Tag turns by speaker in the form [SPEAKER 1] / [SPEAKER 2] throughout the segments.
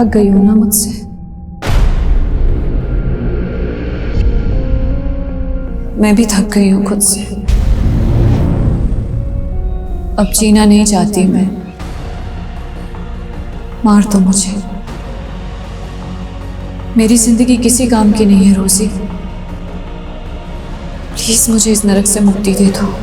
[SPEAKER 1] थक गई हो ना मुझसे। मैं भी थक गई हूं खुद से। अब जीना नहीं चाहती मैं। मार दो मुझे। मेरी जिंदगी किसी काम की नहीं है रोजी। प्लीज मुझे इस नरक से मुक्ति दे दो।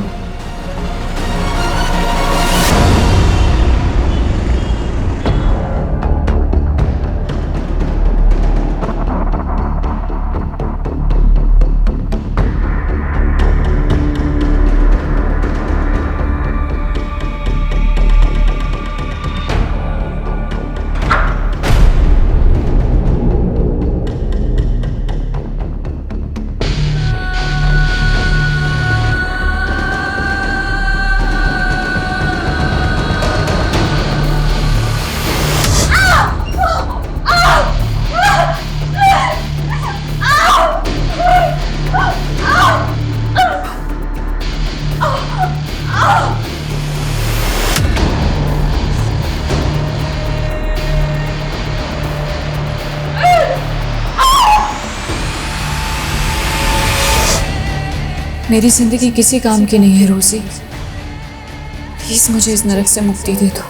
[SPEAKER 1] मेरी जिंदगी किसी काम की नहीं है रोजी। प्लीज मुझे इस नरक से मुक्ति दे दो।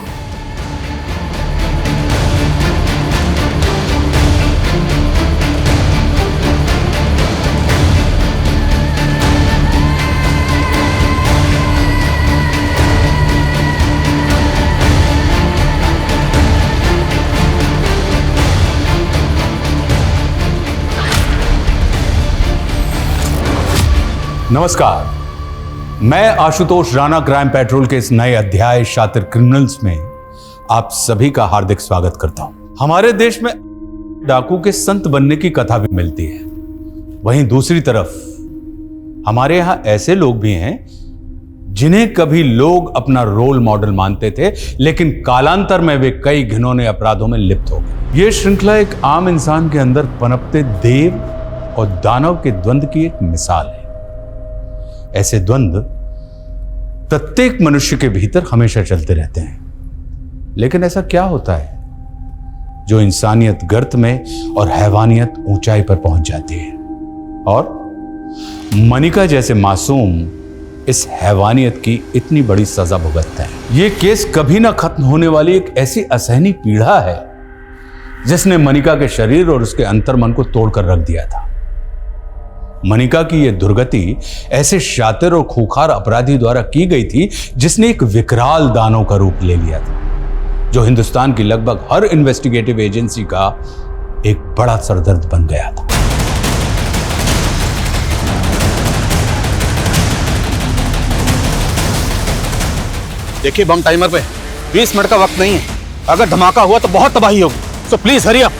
[SPEAKER 2] नमस्कार, मैं आशुतोष राणा क्राइम पेट्रोल के इस नए अध्याय शातिर क्रिमिनल्स में आप सभी का हार्दिक स्वागत करता हूं। हमारे देश में डाकू के संत बनने की कथा भी मिलती है। वहीं दूसरी तरफ हमारे यहां ऐसे लोग भी हैं जिन्हें कभी लोग अपना रोल मॉडल मानते थे, लेकिन कालांतर में वे कई घिनौने अपराधों में लिप्त हो गए। यह श्रृंखला एक आम इंसान के अंदर पनपते देव और दानव के द्वंद्व की एक मिसाल है। ऐसे द्वंद्व प्रत्येक मनुष्य के भीतर हमेशा चलते रहते हैं, लेकिन ऐसा क्या होता है जो इंसानियत गर्त में और हैवानियत ऊंचाई पर पहुंच जाती है, और मनिका जैसे मासूम इस हैवानियत की इतनी बड़ी सजा भुगतते हैं। यह केस कभी ना खत्म होने वाली एक ऐसी असहनीय पीड़ा है जिसने मनिका के शरीर और उसके अंतर्मन को तोड़कर रख दिया था। मनिका की यह दुर्गति ऐसे शातिर और खूंखार अपराधी द्वारा की गई थी जिसने एक विकराल दानव का रूप ले लिया था, जो हिंदुस्तान की लगभग हर इन्वेस्टिगेटिव एजेंसी का एक बड़ा सरदर्द बन गया था।
[SPEAKER 3] देखिए, बम टाइमर पे 20 मिनट का वक्त नहीं है। अगर धमाका हुआ तो बहुत तबाही होगी, सो प्लीज हरी अप।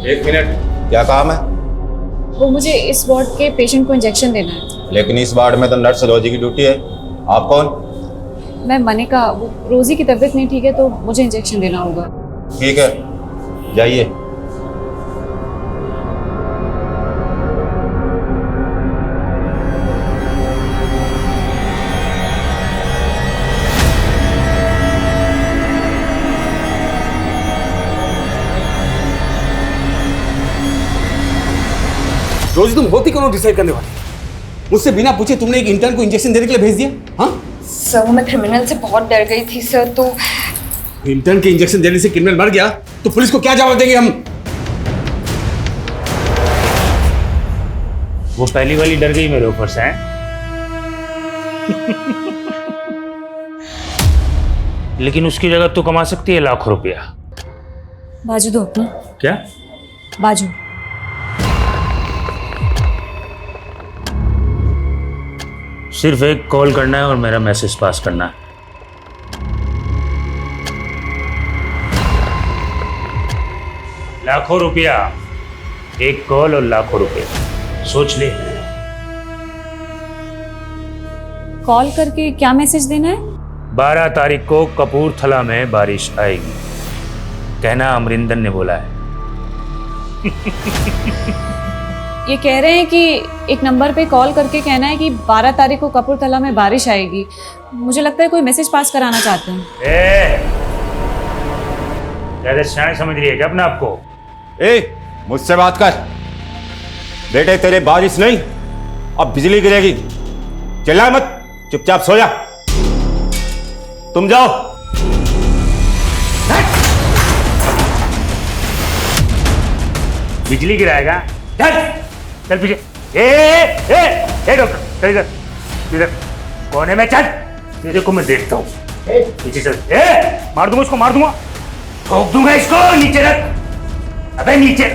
[SPEAKER 4] एक मिनट, क्या काम है?
[SPEAKER 1] वो मुझे इस वार्ड के पेशेंट को इंजेक्शन देना है।
[SPEAKER 4] लेकिन इस वार्ड में तो नर्स रोजी की ड्यूटी है। आप कौन?
[SPEAKER 1] मैं मनिका। वो रोजी की तबीयत नहीं ठीक है तो मुझे इंजेक्शन देना होगा।
[SPEAKER 4] ठीक है, जाइए।
[SPEAKER 3] रोजी, तुम होती कौन डिसाइड करने वाली? मुझसे बिना पूछे तुमने एक इंटर्न को इंजेक्शन देने के लिए भेज दिया? हाँ
[SPEAKER 5] सर, मैं क्रिमिनल से बहुत डर गई थी सर। तो
[SPEAKER 3] इंटर्न के इंजेक्शन देने से क्रिमिनल मर गया तो पुलिस को क्या जवाब देंगे हम?
[SPEAKER 6] वो पहली वाली डर गई मेरे ऊपर से। लेकिन उसकी जगह तू कमा सकती है लाखों रुपया।
[SPEAKER 1] बाजू दो अपना।
[SPEAKER 6] क्या
[SPEAKER 1] बाजू?
[SPEAKER 6] सिर्फ एक कॉल करना है और मेरा मैसेज पास करना है। लाखों रुपया, एक कॉल और लाखों रुपया। सोच ले।
[SPEAKER 1] कॉल करके क्या मैसेज देना है?
[SPEAKER 6] 12 तारीख को कपूरथला में बारिश आएगी, कहना अमरिंदर ने बोला है।
[SPEAKER 1] ये कह रहे हैं कि एक नंबर पे कॉल करके कहना है कि 12 तारीख को कपूरथला में बारिश आएगी। मुझे लगता है कोई मैसेज पास कराना चाहते हैं।
[SPEAKER 6] ज्यादा शान समझ रही है क्या अपने आप को?
[SPEAKER 4] ए, मुझसे बात कर। बेटे तेरे बारिश नहीं, अब बिजली गिरेगी। चिल्ला मत, चुपचाप सो जा। तुम जाओ।
[SPEAKER 6] बिजली गिराएगा? चल चल पीछे। ए डॉक्टर, चल इधर इधर कोने में चल, तेरे को मैं देखता हूँ। पीछे चल। मार दूंगा इसको, मार दूंगा, ठोक दूंगा इसको। नीचे रख, अबे नीचे।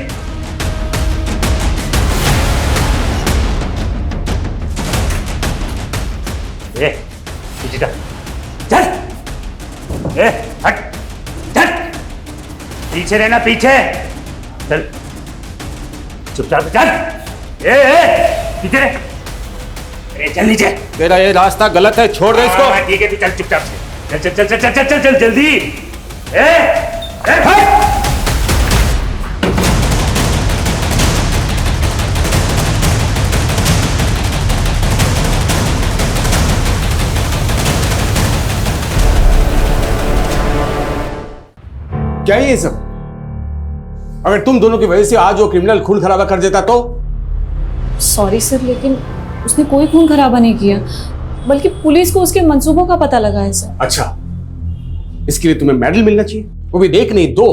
[SPEAKER 6] पीछे चल, चल। हट, चल, पीछे रहना, पीछे चल, चुपचाप चल। पीछे रह। अरे चल नीचे।
[SPEAKER 4] तेरा ये रास्ता गलत है, छोड़ दे इसको।
[SPEAKER 6] ठीक है, तू चल चुपचाप से। चल चल चल चल चल चल चल जल्दी। हट।
[SPEAKER 3] क्या है ये सब? अगर तुम दोनों की वजह से आज वो क्रिमिनल खून खराबा कर देता तो?
[SPEAKER 1] सॉरी सर, लेकिन उसने कोई खून खराबा नहीं किया, बल्कि पुलिस को उसके मंसूबों का पता लगा है सर।
[SPEAKER 3] अच्छा, इसके लिए तुम्हें मेडल मिलना चाहिए, वो भी देख नहीं दो।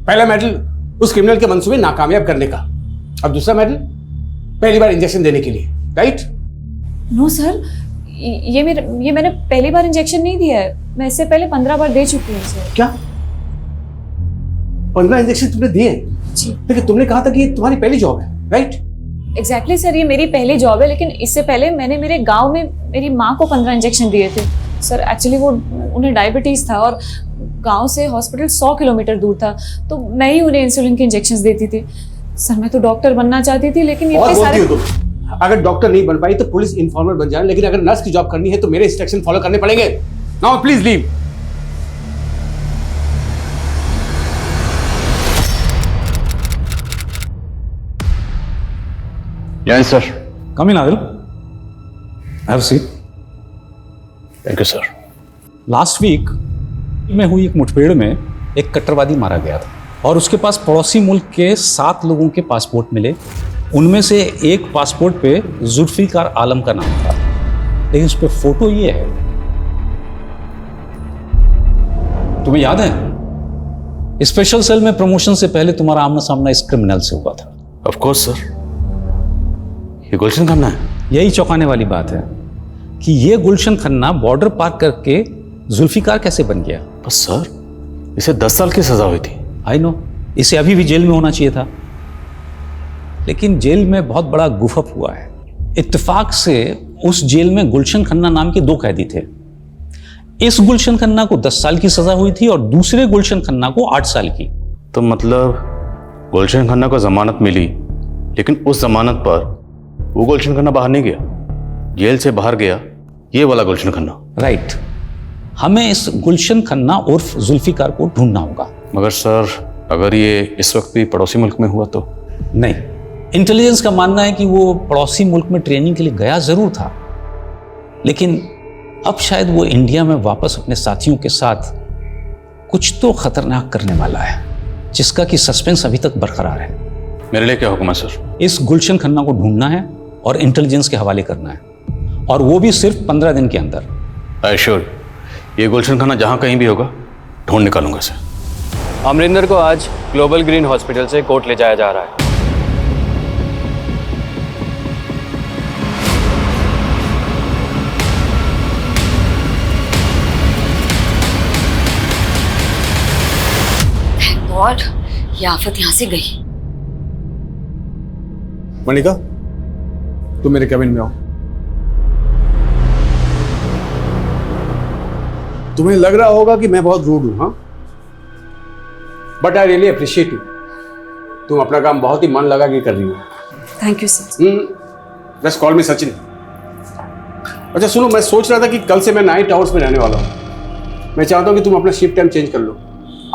[SPEAKER 3] पहला मेडल उस क्रिमिनल के मंसूबे नाकामयाब करने का, अब दूसरा मेडल पहली बार इंजेक्शन देने के लिए, राइट?
[SPEAKER 1] नो सर, ये मैंने पहली बार इंजेक्शन नहीं दिया है। मैं इससे पहले 15 बार दे चुकी हूँ सर।
[SPEAKER 3] क्या 15 इंजेक्शन तुमने दिए?
[SPEAKER 1] जी।
[SPEAKER 3] लेकिन तुमने कहा था कि ये तुम्हारी पहली जॉब है, राइट?
[SPEAKER 1] एग्जैक्टली सर, ये मेरी पहली जॉब है, लेकिन इससे पहले मैंने मेरे गांव में मेरी माँ को 15 इंजेक्शन दिए थे सर। एक्चुअली वो उन्हें डायबिटीज था और गांव से हॉस्पिटल 100 किलोमीटर दूर था, तो मैं ही उन्हें इंसुलिन के इंजेक्शन देती थी सर। मैं तो डॉक्टर बनना चाहती थी, लेकिन ये सारे...
[SPEAKER 3] अगर डॉक्टर नहीं बन पाई तो पुलिस इन्फॉर्मर बन जाए, लेकिन अगर नर्स की जॉब करनी है तो मेरे इंस्ट्रक्शन फॉलो करने पड़ेंगे। Now please leave.
[SPEAKER 4] Yes sir.
[SPEAKER 2] Come in Adil, have seat.
[SPEAKER 3] Thank you sir.
[SPEAKER 2] Last week में हुई एक मुठभेड़ में एक कट्टरवादी मारा गया था और उसके पास पड़ोसी मुल्क के 7 लोगों के पासपोर्ट मिले। उनमें से एक पासपोर्ट पे जुल्फिकार आलम का नाम था, लेकिन उस पे फोटो ये है। तुम्हें याद है स्पेशल सेल में प्रमोशन से पहले तुम्हारा आमना सामना इस क्रिमिनल से हुआ था?
[SPEAKER 3] ऑफ कोर्स सर, ये गुलशन खन्ना है।
[SPEAKER 2] यही चौंकाने वाली बात है कि ये गुलशन खन्ना बॉर्डर पार करके जुल्फिकार कैसे बन गया?
[SPEAKER 3] बस सर, इसे 10 साल की सजा हुई थी।
[SPEAKER 2] आई नो, इसे अभी भी जेल में होना चाहिए था, लेकिन जेल में बहुत बड़ा गुफअप हुआ है। इत्तेफाक से उस जेल में गुलशन खन्ना नाम के 2 कैदी थे। इस गुलशन खन्ना को 10 साल की सजा हुई थी और दूसरे गुलशन खन्ना को 8 साल की।
[SPEAKER 3] तो मतलब गुलशन खन्ना को जमानत मिली, लेकिन उस जमानत पर वो गुलशन खन्ना बाहर नहीं गया, जेल से बाहर गया ये वाला गुलशन खन्ना।
[SPEAKER 2] राइट। हमें इस गुलशन खन्ना उर्फ जुल्फिकार को ढूंढना होगा।
[SPEAKER 3] मगर सर, अगर ये इस वक्त भी पड़ोसी मुल्क में हुआ तो?
[SPEAKER 2] नहीं, इंटेलिजेंस का मानना है कि वो पड़ोसी मुल्क में ट्रेनिंग के लिए गया जरूर था, लेकिन अब शायद वो इंडिया में वापस अपने साथियों के साथ कुछ तो खतरनाक करने वाला है, जिसका कि सस्पेंस अभी तक बरकरार है।
[SPEAKER 3] मेरे लिए क्या हुक्म है सर?
[SPEAKER 2] इस गुलशन खन्ना को ढूंढना है और इंटेलिजेंस के हवाले करना है, और वो भी सिर्फ 15 दिन के अंदर।
[SPEAKER 3] आई श्योर, ये गुलशन खन्ना जहाँ कहीं भी होगा ढूंढ निकालूंगा सर।
[SPEAKER 7] अमरिंदर को आज ग्लोबल ग्रीन हॉस्पिटल से कोर्ट ले जाया जा रहा है।
[SPEAKER 5] गॉड, ये आफत यहाँ से गई।
[SPEAKER 3] मणिका, तुम मेरे कैबिन में आओ। तुम्हें लग रहा होगा कि मैं बहुत रूड हूं, हाँ? But I really appreciate you. तुम अपना काम बहुत ही मन लगा के कर रही हो।
[SPEAKER 1] Thank you sir.
[SPEAKER 3] Just call मी सचिन। अच्छा सुनो, मैं सोच रहा था कि कल से मैं नाइट आवर्स में रहने वाला हूँ। मैं चाहता हूँ कि तुम अपना शिफ्ट टाइम चेंज कर लो।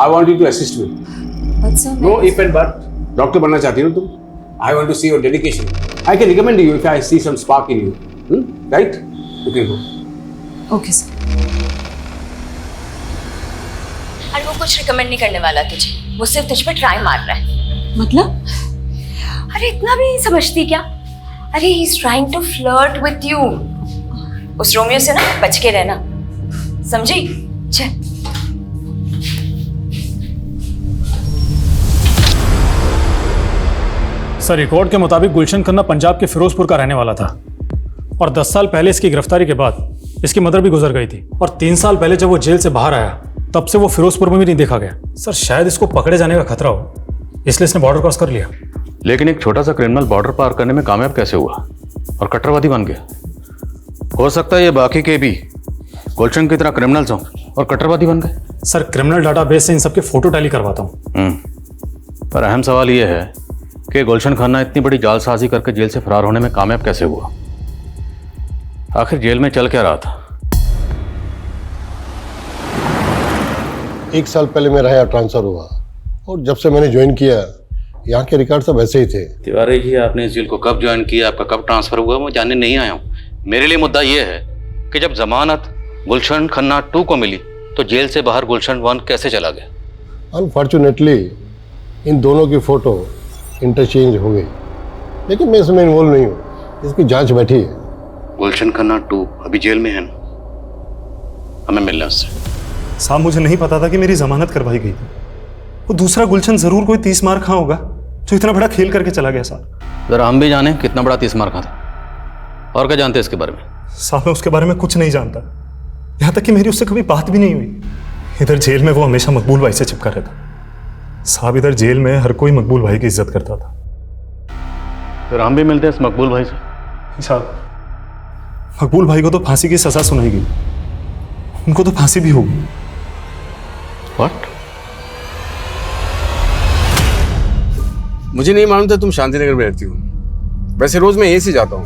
[SPEAKER 3] I want you to assist me.
[SPEAKER 1] But sir
[SPEAKER 3] no if and but, doctor बनना चाहती हो तुम। I want to see your dedication. I can recommend you if I see some spark in you, right? You can go.
[SPEAKER 1] Okay sir.
[SPEAKER 5] अरे वो कुछ recommend नहीं करने वाला तुझे, वो सिर्फ तुझ पे ट्राई मार रहा है।
[SPEAKER 1] मतलब?
[SPEAKER 5] अरे इतना भी नहीं समझती क्या? अरे he is trying to flirt with you. उस रोमियो से ना बच के रहना, समझी? चल।
[SPEAKER 8] सर, रिकॉर्ड के मुताबिक गुलशन खन्ना पंजाब के फिरोजपुर का रहने वाला था और 10 साल पहले इसकी गिरफ्तारी के बाद इसकी मदर भी गुजर गई थी और 3 साल पहले जब वो जेल से बाहर आया तब से वो फिरोजपुर में भी नहीं देखा गया। सर, शायद इसको पकड़े जाने का खतरा हो, इसलिए इसने बॉर्डर क्रॉस कर लिया।
[SPEAKER 9] लेकिन एक छोटा सा क्रिमिनल बॉर्डर पार करने में कामयाब कैसे हुआ और कट्टरवादी बन गया? हो सकता है ये बाकी के भी गुलशन की तरह क्रिमिनल्स हों और कट्टरवादी बन गए।
[SPEAKER 8] सर, क्रिमिनल डाटाबेस से इन सबके फोटो टैली करवाता हूँ।
[SPEAKER 9] पर अहम सवाल ये है कि गुलशन खन्ना इतनी बड़ी जालसाजी करके जेल से फरार होने में कामयाब कैसे हुआ? आखिर जेल में चल क्या रहा था?
[SPEAKER 10] 1 साल पहले मेरा यहाँ ट्रांसफर हुआ और जब से मैंने ज्वाइन किया यहाँ के रिकॉर्ड सब ऐसे ही थे।
[SPEAKER 9] तिवारी जी, आपने इस जेल को कब ज्वाइन किया, आपका कब ट्रांसफर हुआ, मैं जानने नहीं आया हूँ। मेरे लिए मुद्दा ये है कि जब जमानत गुलशन खन्ना 2 को मिली तो जेल से बाहर गुलशन 1 कैसे चला गया?
[SPEAKER 10] अनफॉर्चुनेटली इन दोनों की फोटो इंटरचेंज हो गई, लेकिन मैं इसमें इन्वॉल्व नहीं हूँ, इसकी जांच बैठी है।
[SPEAKER 9] गुलशन खन्ना 2 अभी जेल में है ना? हमें मिलना है उससे।
[SPEAKER 11] साहब, मुझे नहीं पता था कि मेरी जमानत करवाई गई थी। वो दूसरा गुलशन जरूर कोई 30 मार खा होगा जो इतना बड़ा खेल करके चला गया साहब।
[SPEAKER 9] जरा हम भी जाने कितना बड़ा 30 मार खा था, और क्या जानते हैं इसके बारे में?
[SPEAKER 11] साहब, मैं उसके बारे में कुछ नहीं जानता, यहाँ तक कि मेरी उससे कभी बात भी नहीं हुई। इधर जेल में वो हमेशा मकबूल भाई से चिपका रहता। साहब, इधर जेल में हर कोई मकबूल भाई की इज्जत करता था।
[SPEAKER 9] फिर हम भी मिलते हैं इस मकबूल भाई से।
[SPEAKER 11] साहब, मकबूल भाई को तो फांसी की सजा सुनाई गई, उनको तो फांसी भी होगी।
[SPEAKER 9] व्हाट?
[SPEAKER 3] मुझे नहीं मालूम था तुम शांतिनगर में रहती हो। वैसे रोज मैं यहीं से जाता हूँ,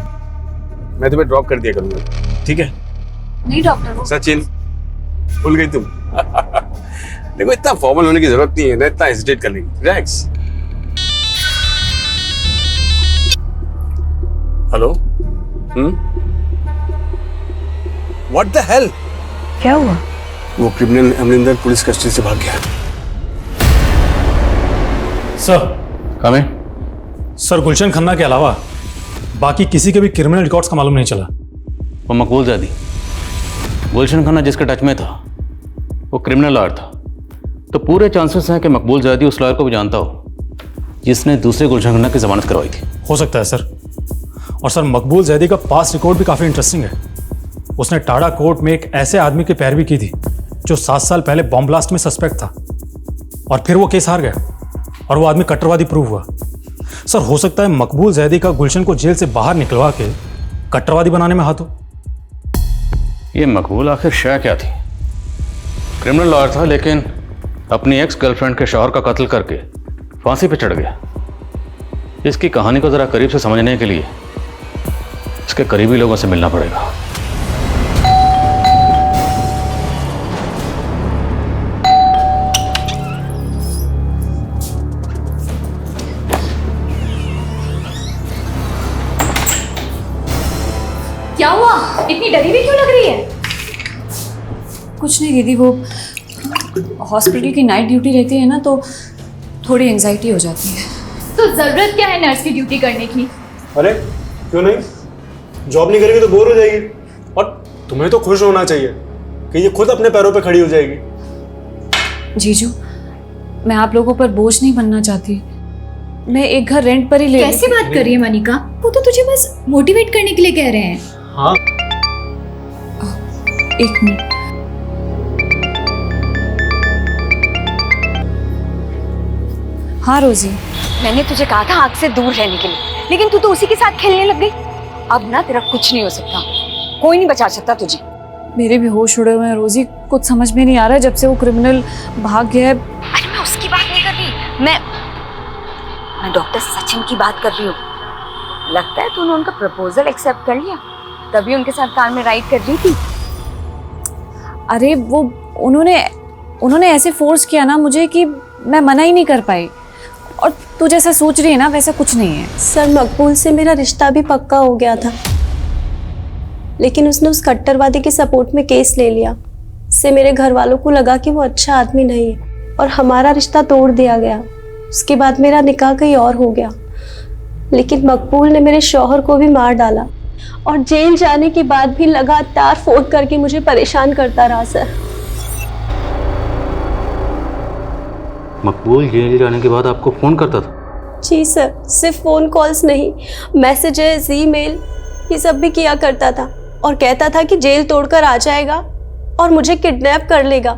[SPEAKER 3] मैं तुम्हें ड्रॉप कर दिया करूँगा, ठीक है?
[SPEAKER 5] नहीं डॉक्टर, वो
[SPEAKER 3] सचिन, भूल गई तुम? देखो, इतना फॉर्मल होने की जरूरत नहीं है ना, इतना हेजिटेट करने की। Relax. Hello? What the hell?
[SPEAKER 5] क्या हुआ?
[SPEAKER 3] वो क्रिमिनल अमरिंदर पुलिस कस्टडी से भाग गया।
[SPEAKER 8] सर,
[SPEAKER 9] कमें?
[SPEAKER 8] सर, गुलशन खन्ना के अलावा बाकी किसी के भी क्रिमिनल रिकॉर्ड्स का मालूम नहीं चला।
[SPEAKER 9] वो मकबूल जैदी, गुलशन खन्ना जिसके टच में था वो क्रिमिनल लॉयर था, तो पूरे चांसेस हैं कि मकबूल जैदी उस लॉयर को भी जानता हो जिसने दूसरे गुलशन खन्ना की जमानत करवाई थी।
[SPEAKER 8] हो सकता है सर। और सर, मकबूल जैदी का पास्ट रिकॉर्ड भी काफ़ी इंटरेस्टिंग है। उसने टाडा कोर्ट में एक ऐसे आदमी की पैरवी की थी जो 7 साल पहले बॉम्ब ब्लास्ट में सस्पेक्ट था और फिर वो केस हार गया और वो आदमी कट्टरवादी प्रूव हुआ। सर, हो सकता है मकबूल जैदी का गुलशन को जेल से बाहर निकलवा के कट्टरवादी बनाने में हाथ हो।
[SPEAKER 9] ये मकबूल आखिर शय क्या थी? क्रिमिनल लॉयर था, लेकिन अपनी एक्स गर्लफ्रेंड के शौहर का कत्ल करके फांसी पे चढ़ गया। इसकी कहानी को ज़रा करीब से समझने के लिए इसके करीबी लोगों से मिलना पड़ेगा।
[SPEAKER 1] क्या हुआ? इतनी डरी हुई क्यों लग रही है? कुछ नहीं दीदी, वो हॉस्पिटल की नाइट ड्यूटी रहती है ना, तो थोड़ी एंजाइटी हो जाती है।
[SPEAKER 12] तो जरूरत क्या है नर्स की ड्यूटी करने की?
[SPEAKER 11] अरे क्यों नहीं? जॉब नहीं करेगी तो बोर हो जाएगी, और तुम्हें तो खुश होना चाहिए कि ये खुद अपने पैरों पे खड़ी हो जाएगी।
[SPEAKER 1] जीजू, मैं आप लोगों पर बोझ नहीं बनना चाहती। मैं एक घर रेंट पर ही ले।
[SPEAKER 12] कैसे बात कर रही है मनिका? वो तो तुझे बस मोटिवेट करने के लिए कह रहे हैं।
[SPEAKER 11] हाँ,
[SPEAKER 1] एक मिनट। हाँ रोजी,
[SPEAKER 5] मैंने तुझे कहा था आग से दूर रहने के लिए, लेकिन तू तो उसी के साथ खेलने लग गई। अब ना तेरा कुछ नहीं हो सकता, कोई नहीं बचा सकता तुझे।
[SPEAKER 1] मेरे भी होश उड़े हुए हैं रोजी, कुछ समझ में नहीं आ रहा है जब से वो क्रिमिनल भाग गया है।
[SPEAKER 5] अरे मैं उसकी बात नहीं कर रही, मैं डॉक्टर सचिन की बात कर रही हूँ। लगता है तूने उनका प्रपोजल एक्सेप्ट कर लिया। तभी उनके साथ कार में राइड कर रही थी।
[SPEAKER 1] अरे वो उन्होंने ऐसे फोर्स किया ना मुझे कि मैं मना ही नहीं कर पाई। और तू जैसा सोच रही है ना वैसा कुछ नहीं है।
[SPEAKER 13] सर मकबूल से मेरा रिश्ता भी पक्का हो गया था, लेकिन उसने उस कट्टरवादी के सपोर्ट में केस ले लिया। इससे मेरे घर वालों को लगा कि वो अच्छा आदमी नहीं है और हमारा रिश्ता तोड़ दिया गया। उसके बाद मेरा निकाह कहीं और हो गया, लेकिन मकबूल ने मेरे शौहर को भी मार डाला और जेल जाने के बाद भी लगातार फोन करके मुझे परेशान करता रहा। सर
[SPEAKER 9] मकबूल जेल जाने के बाद आपको फ़ोन करता था?
[SPEAKER 13] जी सर, सिर्फ फ़ोन कॉल्स नहीं, मैसेजेस, ईमेल ये सब भी किया करता था और कहता था कि जेल तोड़कर आ जाएगा और मुझे किडनैप कर लेगा।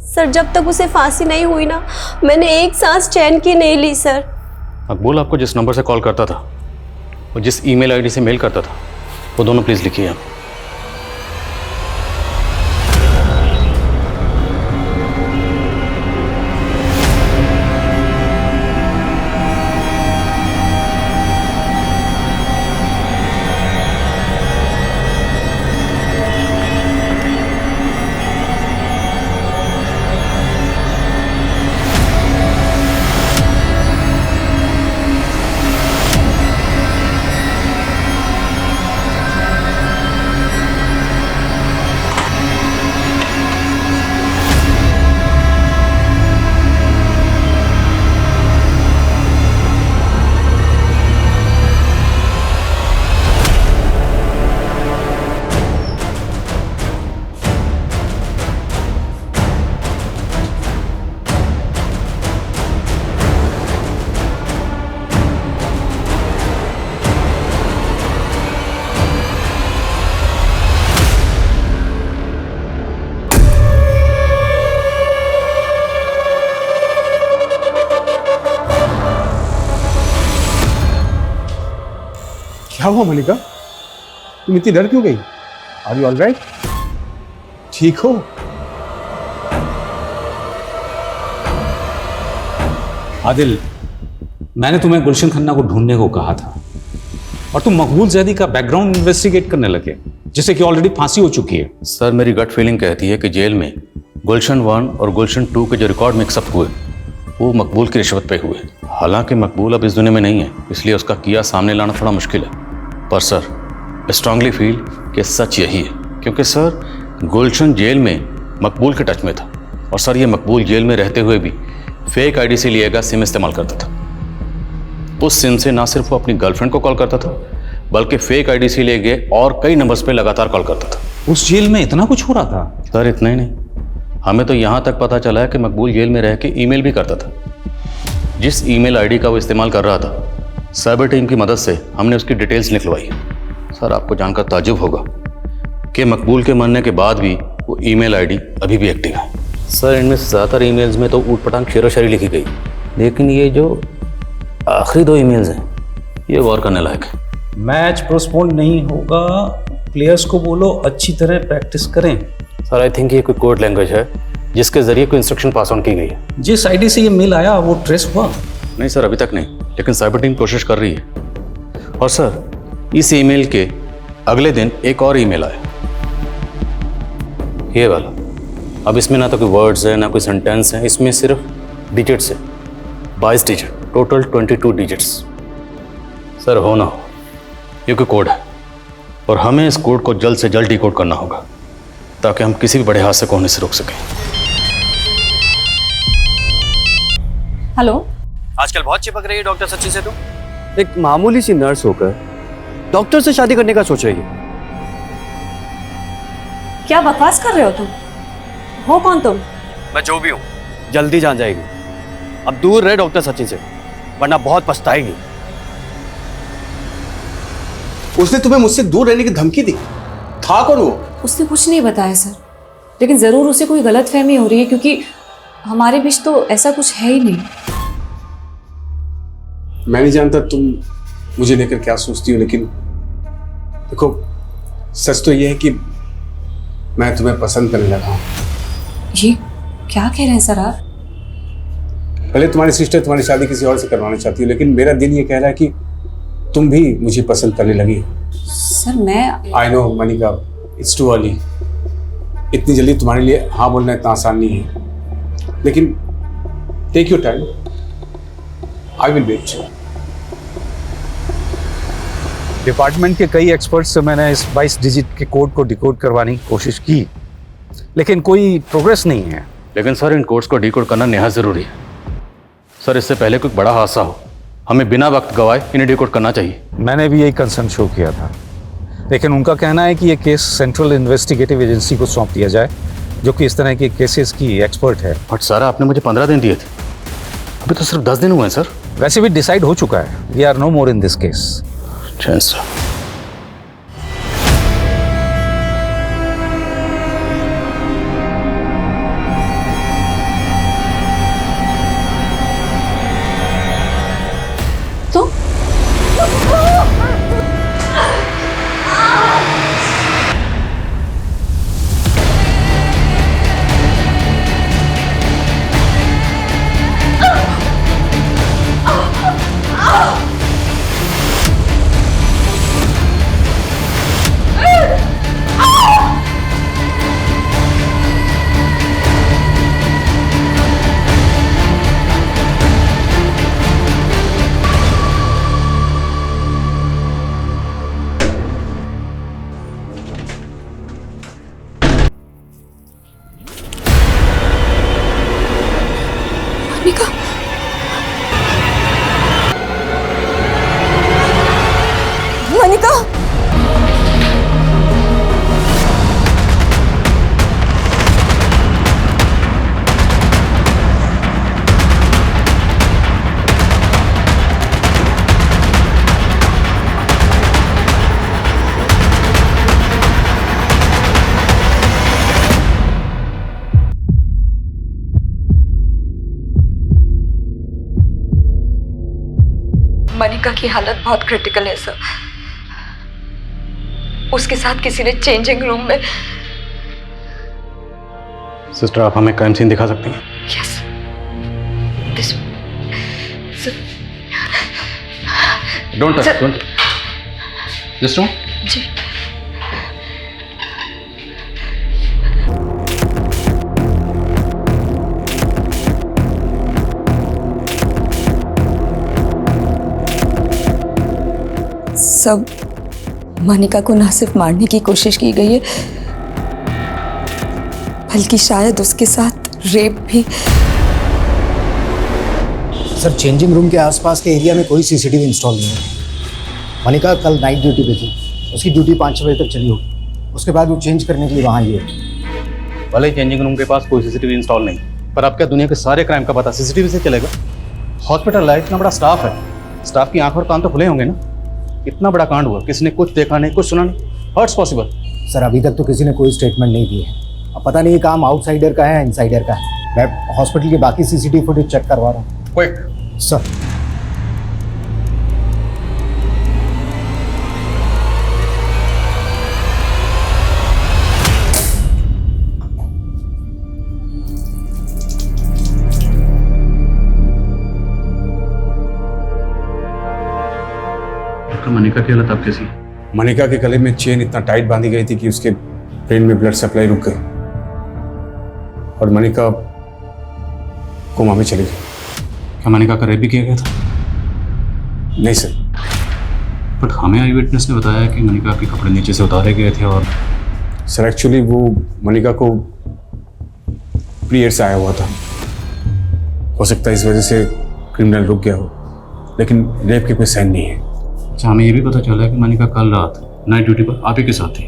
[SPEAKER 13] सर जब तक उसे फांसी नहीं हुई ना, मैंने एक सांस चैन की नहीं ली। सर
[SPEAKER 9] मकबूल आपको जिस नंबर से कॉल करता था और जिस ईमेल आईडी से मेल करता था, वो दोनों प्लीज़ लिखिए आप।
[SPEAKER 3] क्या हुआ मलिका, तुम इतनी डर क्यों गई? Are you all right? ठीक हो?
[SPEAKER 2] आदिल, मैंने तुम्हें गुलशन खन्ना को ढूंढने को कहा था और तुम मकबूल जैदी का बैकग्राउंड इन्वेस्टिगेट करने लगे, जिससे कि ऑलरेडी फांसी हो चुकी है।
[SPEAKER 9] सर मेरी गट फीलिंग कहती है कि जेल में गुलशन 1 और गुलशन 2 के जो रिकॉर्ड मिक्सअप हुए वो मकबूल की रिश्वत पे हुए। हालांकि मकबूल अब इस दुनिया में नहीं है, इसलिए उसका किया सामने लाना थोड़ा मुश्किल है, पर सर स्ट्रांगली फील कि सच यही है, क्योंकि सर गुलशन जेल में मकबूल के टच में था और सर ये मकबूल जेल में रहते हुए भी फेक आईडी से लिया गया सिम इस्तेमाल करता था। उस सिम से ना सिर्फ वो अपनी गर्लफ्रेंड को कॉल करता था, बल्कि फेक आईडी से लिए गए और कई नंबर्स पे लगातार कॉल करता था।
[SPEAKER 2] उस जेल में इतना कुछ हो रहा था?
[SPEAKER 9] सर इतना ही नहीं, हमें तो यहाँ तक पता चला है कि मकबूल जेल में रह के ईमेल भी करता था। जिस ईमेल आईडी का वो इस्तेमाल कर रहा था, साइबर टीम की मदद से हमने उसकी डिटेल्स निकलवाई। सर आपको जानकर ताज्जुब होगा कि मकबूल के मरने के बाद भी वो ईमेल आईडी अभी भी एक्टिव है। सर इनमें से ज़्यादातर ईमेल्स में तो ऊट पटांग शेरोशायरी लिखी गई, लेकिन ये जो आखिरी 2 ईमेल्स हैं ये गौर करने लायक है।
[SPEAKER 2] मैच पोस्टपोन नहीं होगा, प्लेयर्स को बोलो अच्छी तरह प्रैक्टिस करें।
[SPEAKER 9] सर आई थिंक ये कोई कोड लैंग्वेज है जिसके जरिए कोई इंस्ट्रक्शन पास ऑन की गई है।
[SPEAKER 2] जिस आईडी से ये मेल आया वो ट्रेस हुआ?
[SPEAKER 9] नहीं सर अभी तक नहीं, लेकिन साइबर टीम कोशिश कर रही है। और सर इस ईमेल के अगले दिन एक और ईमेल आया, ये वाला। अब इसमें ना तो कोई वर्ड्स है ना कोई सेंटेंस है, इसमें सिर्फ डिजिट्स है, 22 डिजिट, टोटल 22 डिजिट्स। सर हो ना हो ये कोई कोड है और हमें इस कोड को जल्द से जल्द डिकोड करना होगा ताकि हम किसी भी बड़े हादसे को होने से रोक सकें।
[SPEAKER 1] हेलो,
[SPEAKER 7] आजकल बहुत चिपक रही है डॉक्टर सचिन से। तुम एक मामूली सी नर्स होकर डॉक्टर से शादी करने का सोच रही है।
[SPEAKER 1] क्या बकवास कर रहे हो तुम? हो कौन तुम?
[SPEAKER 7] मैं जो भी हूँ जल्दी जान जाएगी। अब दूर रहे डॉक्टर सचिन से, वरना बहुत पछताएगी।
[SPEAKER 3] उसने तुम्हें मुझसे दूर रहने की धमकी दी? था कौन वो?
[SPEAKER 1] उसने कुछ नहीं बताया सर, लेकिन जरूर उसे कोई गलतफहमी हो रही है, क्योंकि हमारे बीच तो ऐसा कुछ है ही नहीं।
[SPEAKER 3] मैं नहीं जानता तुम मुझे लेकर क्या सोचती हो, लेकिन देखो सच तो ये है कि मैं तुम्हें पसंद करने लगा हूं।
[SPEAKER 1] ये क्या कह रहे हैं सर आप?
[SPEAKER 3] पहले तुम्हारी सिस्टर तुम्हारी शादी किसी और से करवाना चाहती है, लेकिन मेरा दिल ये कह रहा है कि तुम भी मुझे पसंद करने लगी हो।
[SPEAKER 1] सर मैं
[SPEAKER 3] I know Manika, it's too early. इतनी जल्दी तुम्हारे लिए हाँ बोलना इतना आसान नहीं है, लेकिन take your time, I will wait.
[SPEAKER 2] Department के कई एक्सपर्ट्स से मैंने इस 22 डिजिट के कोड को डिकोड करवाने की कोशिश की, लेकिन कोई प्रोग्रेस नहीं है।
[SPEAKER 9] लेकिन सर इन कोड्स को डिकोड करना निहायत ज़रूरी है। सर इससे पहले कोई बड़ा हादसा हो, हमें बिना वक्त गवाए इन्हें डिकोड करना चाहिए।
[SPEAKER 2] मैंने भी यही कंसर्न शो किया था, लेकिन उनका कहना है कि ये केस सेंट्रल इन्वेस्टिगेटिव एजेंसी को सौंप दिया जाए, जो कि इस तरह के केसेस की एक्सपर्ट है।
[SPEAKER 9] बट सर आपने मुझे 15 दिन दिए थे, अभी तो सिर्फ 10 दिन हुए हैं सर।
[SPEAKER 2] वैसे भी डिसाइड हो चुका है, we are no more in this case.
[SPEAKER 9] Sir
[SPEAKER 1] तो
[SPEAKER 5] मनिका, मनिका की हालत बहुत क्रिटिकल है सर। उसके साथ किसी ने चेंजिंग रूम में।
[SPEAKER 9] सिस्टर आप हमें क्राइम सीन दिखा सकती हैं?
[SPEAKER 5] Yes this
[SPEAKER 9] don't touch, don't just no.
[SPEAKER 5] जी सब मनिका को ना सिर्फ मारने की कोशिश की गई है, बल्कि शायद उसके साथ रेप भी।
[SPEAKER 14] सर चेंजिंग रूम के आसपास के एरिया में कोई सीसीटीवी इंस्टॉल नहीं है। मनिका कल नाइट ड्यूटी पे थी, उसकी ड्यूटी 5 बजे तक चली होगी। उसके बाद वो चेंज करने के लिए वहाँ आई है।
[SPEAKER 9] भले ही चेंजिंग रूम के पास कोई सीसीटीवी इंस्टॉल नहीं, पर अब क्या दुनिया के सारे क्राइम का पता सीसीटीवी से चलेगा? हॉस्पिटल है, इतना बड़ा स्टाफ है, स्टाफ की आंख और कान तो खुले होंगे ना। इतना बड़ा कांड हुआ, किसी ने कुछ देखा नहीं, कुछ सुना नहीं, हाउ इट्स पॉसिबल?
[SPEAKER 14] सर अभी तक तो किसी ने कोई स्टेटमेंट नहीं दी है। अब पता नहीं ये काम आउटसाइडर का है इनसाइडर का है। मैं हॉस्पिटल के बाकी सीसीटीवी फुटेज चेक करवा रहा हूँ।
[SPEAKER 9] Quick
[SPEAKER 14] sir.
[SPEAKER 9] मनिका की हालत अब कैसी?
[SPEAKER 3] मनिका के गले में चेन इतना टाइट बांधी गई थी कि उसके ब्रेन में ब्लड सप्लाई रुक गई और मनिका कोमा में चली गई।
[SPEAKER 9] क्या मनिका का रेप भी किया गया था?
[SPEAKER 3] नहीं सर।
[SPEAKER 9] बट हमें आई विटनेस ने बताया कि मनिका के कपड़े नीचे से उतारे गए थे। और
[SPEAKER 3] सर एक्चुअली वो मनिका को पीरियड्स आया हुआ था, हो सकता है इस वजह से क्रिमिनल रुक गया हो, लेकिन रेप के कोई साइन नहीं है।
[SPEAKER 9] अच्छा हमें ये भी पता चला कि मनिका कल रात नाइट ड्यूटी पर आप ही के साथ थी?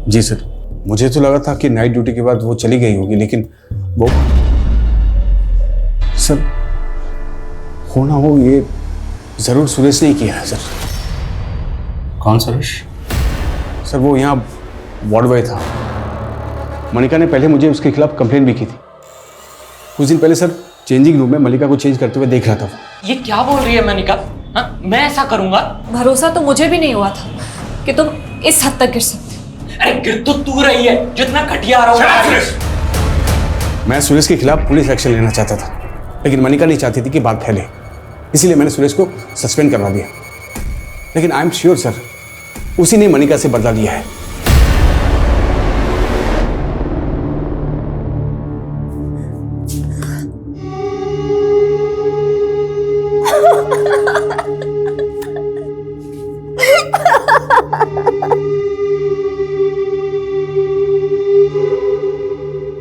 [SPEAKER 3] जी सर, मुझे तो लगा था कि नाइट ड्यूटी के बाद वो चली गई होगी, लेकिन वो सर होना हो ये जरूर सुरेश ने किया है सर।
[SPEAKER 9] कौन सुरेश?
[SPEAKER 3] सर वो यहाँ वार्ड बॉय था। मनिका ने पहले मुझे उसके खिलाफ कंप्लेंट भी की थी। कुछ दिन पहले सर चेंजिंग रूम में मनिका को चेंज करते हुए देख रहा था।
[SPEAKER 15] ये क्या बोल रही है मनिका? हाँ, मैं ऐसा करूंगा?
[SPEAKER 1] भरोसा तो मुझे भी नहीं हुआ था कि तुम इस हद तक गिर सकते।
[SPEAKER 15] अरे गिर तो तू रही है जो इतना घटिया आ रहा है।
[SPEAKER 3] मैं सुरेश के खिलाफ पुलिस एक्शन लेना चाहता था, लेकिन मनिका नहीं चाहती थी कि बात फैले, इसीलिए मैंने सुरेश को सस्पेंड करवा दिया। लेकिन आई एम श्योर सर उसी ने मनिका से बदला लिया है।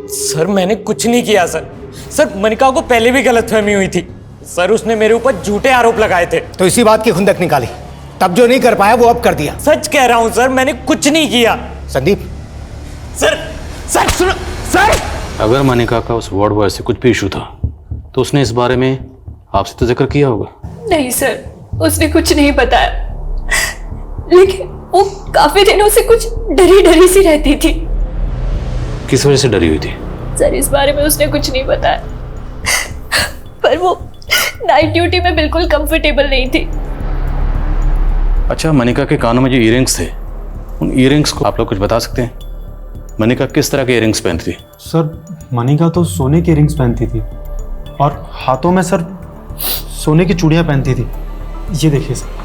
[SPEAKER 15] सर मैंने कुछ नहीं किया सर। सर मनिका को पहले भी गलतफहमी हुई थी सर, उसने मेरे ऊपर झूठे आरोप लगाए थे।
[SPEAKER 14] तो इसी बात की खुंदक निकाली, तब जो नहीं कर पाया वो अब कर दिया।
[SPEAKER 15] सच कह रहा हूं सर, मैंने कुछ नहीं किया।
[SPEAKER 14] संदीप
[SPEAKER 15] सर सर सुनो सर।
[SPEAKER 9] अगर मनिका का उस वार्ड बॉय से कुछ भी इशू था तो उसने इस बारे में आपसे तो जिक्र किया होगा।
[SPEAKER 12] नहीं सर, उसने कुछ नहीं बताया, लेकिन वो काफी दिनों से कुछ डरी डरी सी रहती थी।
[SPEAKER 9] किस वजह से डरी हुई थी?
[SPEAKER 12] सर इस बारे में उसने कुछ नहीं बताया, पर वो नाइट ड्यूटी में बिल्कुल कंफर्टेबल नहीं थी।
[SPEAKER 9] अच्छा, मनिका के कानों में जो ईयरिंग्स थे, उन ईयरिंग्स को आप लोग कुछ बता सकते हैं? मनिका किस तरह के ईयरिंग्स पहनती थी?
[SPEAKER 11] सर मनिका तो सोने के रिंग्स पहनती थी और हाथों में सर सोने की चूड़ियां पहनती थी। ये देखिए सर।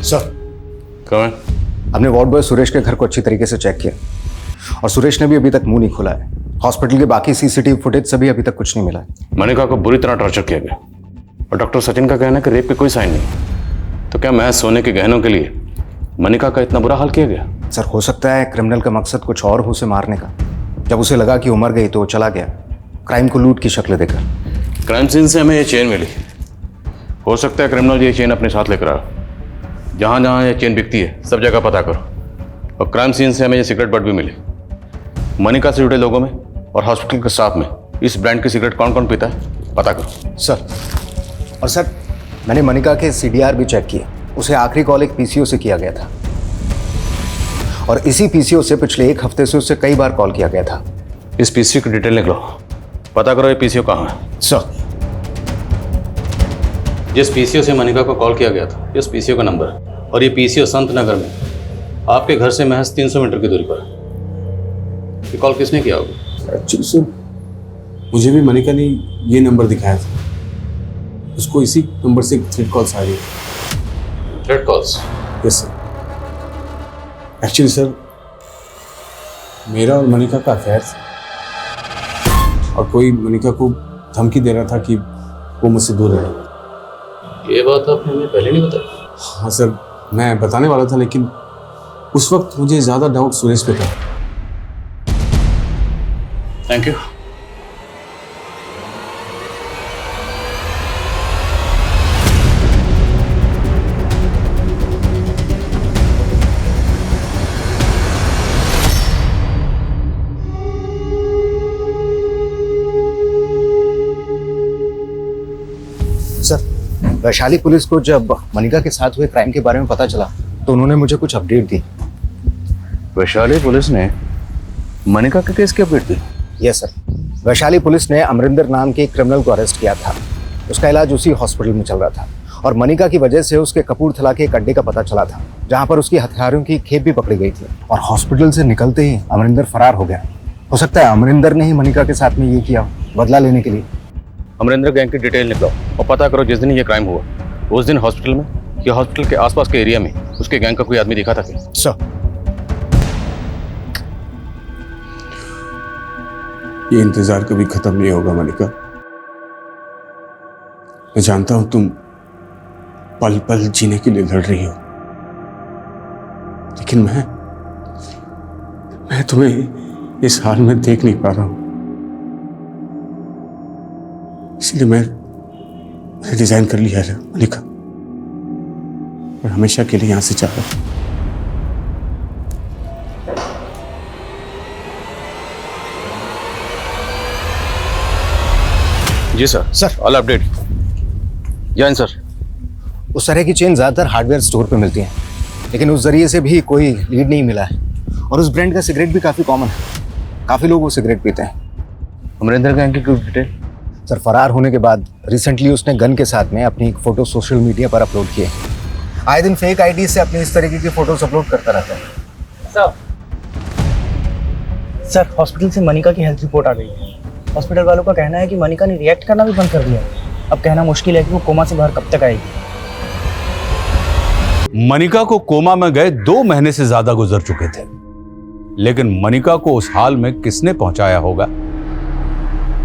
[SPEAKER 14] सर
[SPEAKER 9] कौन?
[SPEAKER 14] हमने वार्ड बॉय सुरेश के घर को अच्छी तरीके से चेक किया और सुरेश ने भी अभी तक मुंह नहीं खोला है। हॉस्पिटल के बाकी सीसीटीवी फुटेज से भी अभी तक कुछ नहीं मिला है।
[SPEAKER 9] मनिका को बुरी तरह टॉर्चर किया गया और डॉक्टर सचिन का कहना है कि रेप के कोई साइन नहीं। तो क्या महज सोने के गहनों के लिए मनिका का इतना बुरा हाल किया गया?
[SPEAKER 14] सर हो सकता है क्रिमिनल का मकसद कुछ और हो उसे मारने का। जब उसे लगा कि वो मर गई तो वो चला गया, क्राइम को लूट की शक्ल देकर।
[SPEAKER 9] क्राइम सीन से हमें ये चेन मिली, हो सकता है क्रिमिनल ये चेन अपने साथ लेकर आया। जहाँ जहाँ ये चेन बिकती है सब जगह पता करो। और क्राइम सीन से हमें ये सिगरेट बट भी मिली। मनिका से जुड़े लोगों में और हॉस्पिटल के स्टाफ में इस ब्रांड की सिगरेट कौन कौन पीता है पता करो।
[SPEAKER 14] सर और सर मैंने मनिका के सीडीआर भी चेक किए। उसे आखिरी कॉल एक पीसीओ से किया गया था और इसी पीसीओ से पिछले एक हफ्ते से उससे कई बार कॉल किया गया था।
[SPEAKER 9] इस पीसीओ की डिटेल निकलो, पता करो ये पीसीओ कहाँ है।
[SPEAKER 14] सर
[SPEAKER 9] जिस पीसीओ से मनिका को कॉल किया गया था इस पीसीओ का नंबर है और ये पीसीओ संत नगर में आपके घर से महज 300 मीटर की दूरी पर है। ये कॉल किसने किया होगा?
[SPEAKER 3] एक्चुअली सर मुझे भी मनिका ने ये नंबर दिखाया था, उसको इसी नंबर से थ्रेड कॉल्स आ रही है।
[SPEAKER 9] Thread calls?
[SPEAKER 3] Yes sir. Actually sir मेरा और मनिका का अफेयर था और कोई मनिका को धमकी दे रहा था कि वो मुझसे दूर रहे।
[SPEAKER 9] ये बात आपने हमें पहले नहीं बताई?
[SPEAKER 3] हाँ सर, मैं बताने वाला था लेकिन उस वक्त मुझे ज़्यादा डाउट सुरेश पे था।
[SPEAKER 9] Thank you.
[SPEAKER 14] Sir Vaishali police को जब मनिका के साथ हुए क्राइम के बारे में पता चला तो उन्होंने मुझे कुछ अपडेट दी।
[SPEAKER 9] वैशाली पुलिस ने मनिका के केस की अपडेट दी?
[SPEAKER 14] यस सर, वैशाली पुलिस ने अमरिंदर नाम के एक क्रिमिनल को अरेस्ट किया था। उसका इलाज उसी हॉस्पिटल में चल रहा था और मनिका की वजह से उसके कपूरथला के एक अड्डे का पता चला था जहाँ पर उसकी हथियारों की खेप भी पकड़ी गई थी और हॉस्पिटल से निकलते ही अमरिंदर फरार हो गया। हो सकता है अमरिंदर ने ही मनिका के साथ में ये किया बदला लेने के लिए।
[SPEAKER 9] अमरिंदर गैंग की डिटेल निकलो और पता करो जिस दिन ये क्राइम हुआ उस दिन हॉस्पिटल में या हॉस्पिटल के आसपास के एरिया में उसके गैंग का कोई आदमी दिखा था क्या?
[SPEAKER 14] सर
[SPEAKER 3] ये इंतजार कभी खत्म नहीं होगा मनिका। मैं जानता हूं तुम पल पल जीने के लिए लड़ रही हो, लेकिन मैं तुम्हें इस हाल में देख नहीं पा रहा हूं, इसलिए मैं रिजाइन कर लिया है मनिका और हमेशा के लिए यहां से जा रहा हूं।
[SPEAKER 9] जी sir.
[SPEAKER 14] Sir
[SPEAKER 9] all update. Jain sir,
[SPEAKER 14] उस तरह की चेन ज़्यादातर हार्डवेयर स्टोर पे मिलती हैं, लेकिन उस जरिए से भी कोई लीड नहीं मिला है और उस ब्रांड का सिगरेट भी काफ़ी कॉमन है। काफ़ी लोग वो सिगरेट पीते हैं।
[SPEAKER 9] अमरिंदर गैंग की कुछ डिटेल?
[SPEAKER 14] सर फरार होने के बाद रिसेंटली उसने गन के साथ में अपनी एक फ़ोटो सोशल मीडिया पर अपलोड की है। आए दिन फेक आईडी से अपनी इस तरीके की फ़ोटोज अपलोड करता रहता है।
[SPEAKER 16] सर हॉस्पिटल से मनिका की हेल्थ रिपोर्ट आ गई है। हॉस्पिटल वालों का कहना है कि मनिका ने रिएक्ट करना भी बंद कर दिया। अब कहना मुश्किल है कि वो कोमा से बाहर कब तक आएगी।
[SPEAKER 2] मनिका को कोमा में गए 2 महीने से ज्यादा गुजर चुके थे, लेकिन मनिका को उस हाल में किसने पहुंचाया होगा,